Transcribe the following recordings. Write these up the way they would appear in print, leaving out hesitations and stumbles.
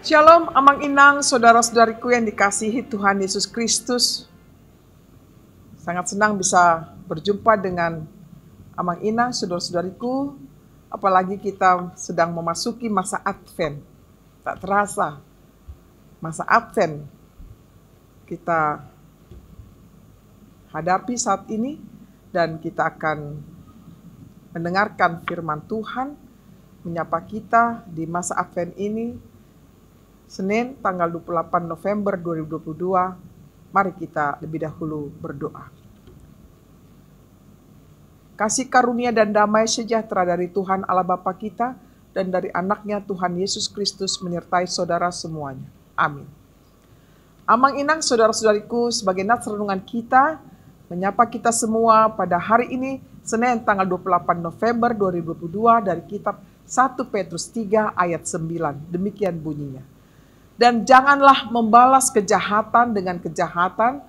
Shalom, Amang Inang, saudara-saudariku yang dikasihi Tuhan Yesus Kristus. Sangat senang bisa berjumpa dengan Amang Inang, saudara-saudariku. Apalagi kita sedang memasuki masa Advent. Tak terasa, masa Advent kita hadapi saat ini. Dan kita akan mendengarkan firman Tuhan, menyapa kita di masa Advent ini. Senin tanggal 28 November 2022, mari kita lebih dahulu berdoa. Kasih karunia dan damai sejahtera dari Tuhan Allah Bapa kita dan dari anaknya Tuhan Yesus Kristus menyertai saudara semuanya. Amin. Amang Inang, saudara-saudariku, sebagai nats renungan kita, menyapa kita semua pada hari ini, Senin tanggal 28 November 2022 dari kitab 1 Petrus 3 ayat 9. Demikian bunyinya. Dan janganlah membalas kejahatan dengan kejahatan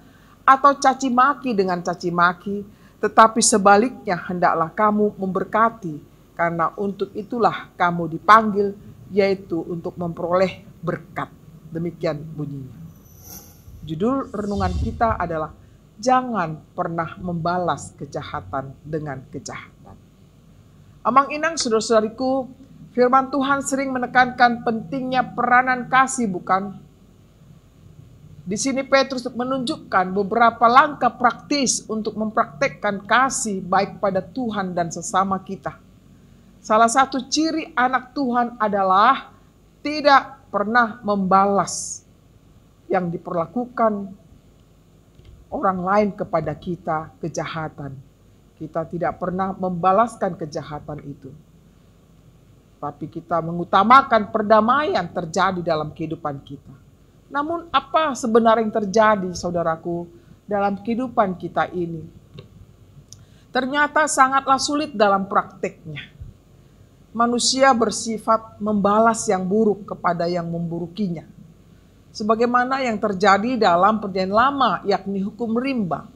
atau caci maki dengan caci maki, tetapi sebaliknya hendaklah kamu memberkati, karena untuk itulah kamu dipanggil, yaitu untuk memperoleh berkat. Demikian bunyinya. Judul renungan kita adalah jangan pernah membalas kejahatan dengan kejahatan. Amang Inang, saudara-saudariku, firman Tuhan sering menekankan pentingnya peranan kasih, bukan? Di sini Petrus menunjukkan beberapa langkah praktis untuk mempraktekkan kasih baik pada Tuhan dan sesama kita. Salah satu ciri anak Tuhan adalah tidak pernah membalas yang diperlakukan orang lain kepada kita kejahatan. Kita tidak pernah membalaskan kejahatan itu. Tapi kita mengutamakan perdamaian terjadi dalam kehidupan kita. Namun apa sebenarnya yang terjadi, saudaraku, dalam kehidupan kita ini? Ternyata sangatlah sulit dalam prakteknya. Manusia bersifat membalas yang buruk kepada yang memburukinya. Sebagaimana yang terjadi dalam Perjanjian Lama, yakni hukum rimba.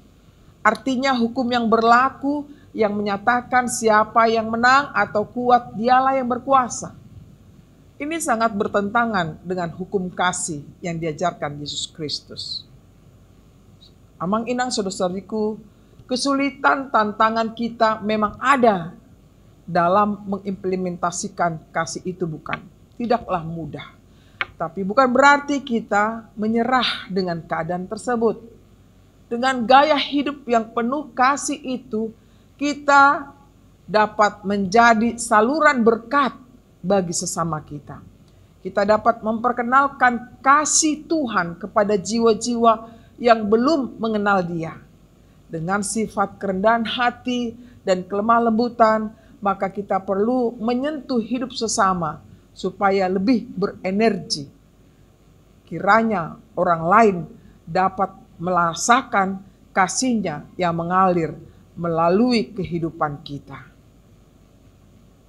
Artinya hukum yang berlaku yang menyatakan siapa yang menang atau kuat, dialah yang berkuasa. Ini sangat bertentangan dengan hukum kasih yang diajarkan Yesus Kristus. Amang Inang, saudara-saudariku, kesulitan tantangan kita memang ada dalam mengimplementasikan kasih itu, bukan? Tidaklah mudah. Tapi bukan berarti kita menyerah dengan keadaan tersebut. Dengan gaya hidup yang penuh kasih itu, kita dapat menjadi saluran berkat bagi sesama kita. Kita dapat memperkenalkan kasih Tuhan kepada jiwa-jiwa yang belum mengenal Dia. Dengan sifat kerendahan hati dan kelemah lembutan, maka kita perlu menyentuh hidup sesama supaya lebih berenergi. Kiranya orang lain dapat merasakan kasih-Nya yang mengalir melalui kehidupan kita.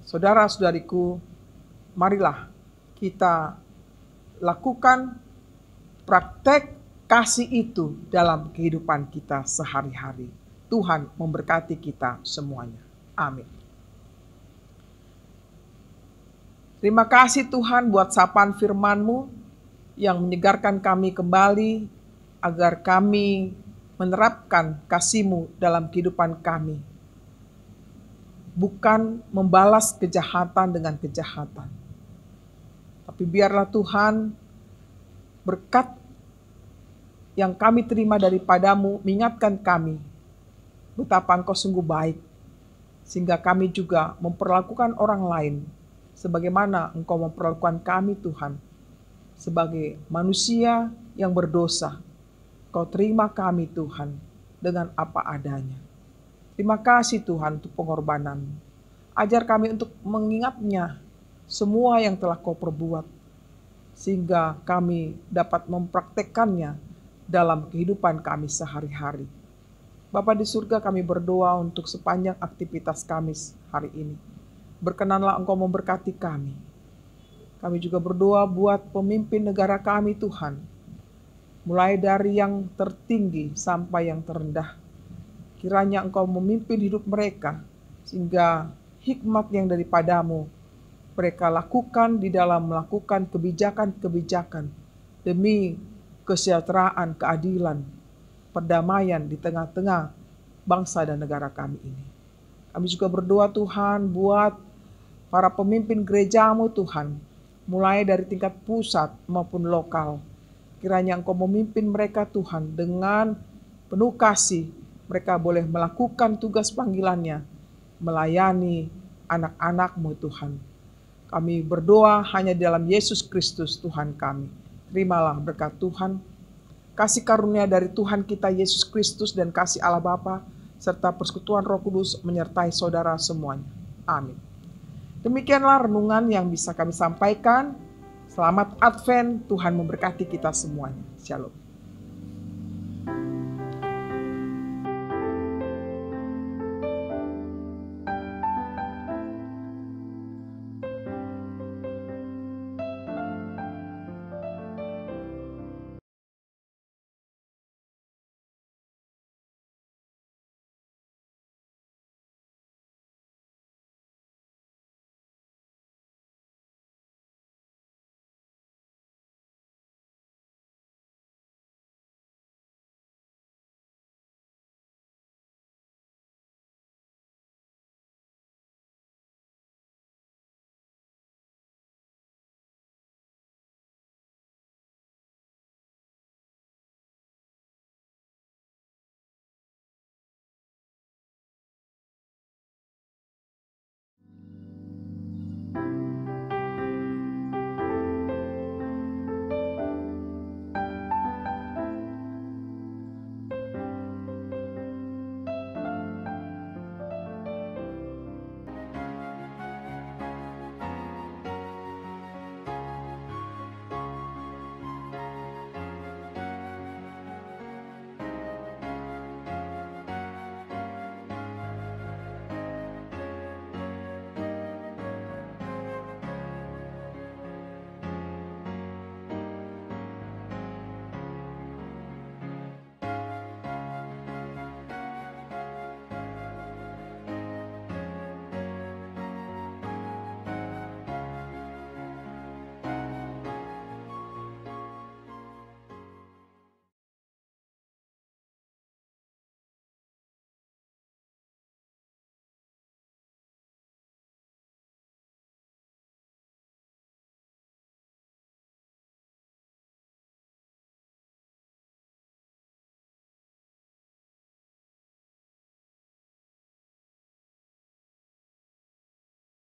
Saudara-saudariku, marilah kita lakukan praktek kasih itu dalam kehidupan kita sehari-hari. Tuhan memberkati kita semuanya. Amin. Terima kasih Tuhan buat sapaan firman-Mu yang menyegarkan kami kembali agar kami menerapkan kasih-Mu dalam kehidupan kami. Bukan membalas kejahatan dengan kejahatan. Tapi biarlah Tuhan berkat yang kami terima daripada-Mu mengingatkan kami betapa Engkau sungguh baik. Sehingga kami juga memperlakukan orang lain sebagaimana Engkau memperlakukan kami, Tuhan. Sebagai manusia yang berdosa, Kau terima kami, Tuhan, dengan apa adanya. Terima kasih Tuhan untuk pengorbanan. Ajar kami untuk mengingatnya semua yang telah Kau perbuat, sehingga kami dapat mempraktekkannya dalam kehidupan kami sehari-hari. Bapa di surga, kami berdoa untuk sepanjang aktivitas kami hari ini. Berkenanlah Engkau memberkati kami. Kami juga berdoa buat pemimpin negara kami, Tuhan. Mulai dari yang tertinggi sampai yang terendah. Kiranya Engkau memimpin hidup mereka, sehingga hikmat yang daripada-Mu mereka lakukan di dalam melakukan kebijakan-kebijakan demi kesejahteraan, keadilan, perdamaian di tengah-tengah bangsa dan negara kami ini. Kami juga berdoa Tuhan buat para pemimpin gerejamu Tuhan, mulai dari tingkat pusat maupun lokal. Kiranya Engkau memimpin mereka Tuhan dengan penuh kasih, mereka boleh melakukan tugas panggilannya, melayani anak-anak-Mu Tuhan. Kami berdoa hanya dalam Yesus Kristus Tuhan kami. Terimalah berkat Tuhan, kasih karunia dari Tuhan kita Yesus Kristus dan kasih Allah Bapa serta persekutuan Roh Kudus menyertai saudara semuanya. Amin. Demikianlah renungan yang bisa kami sampaikan. Selamat Advent, Tuhan memberkati kita semuanya. Shalom.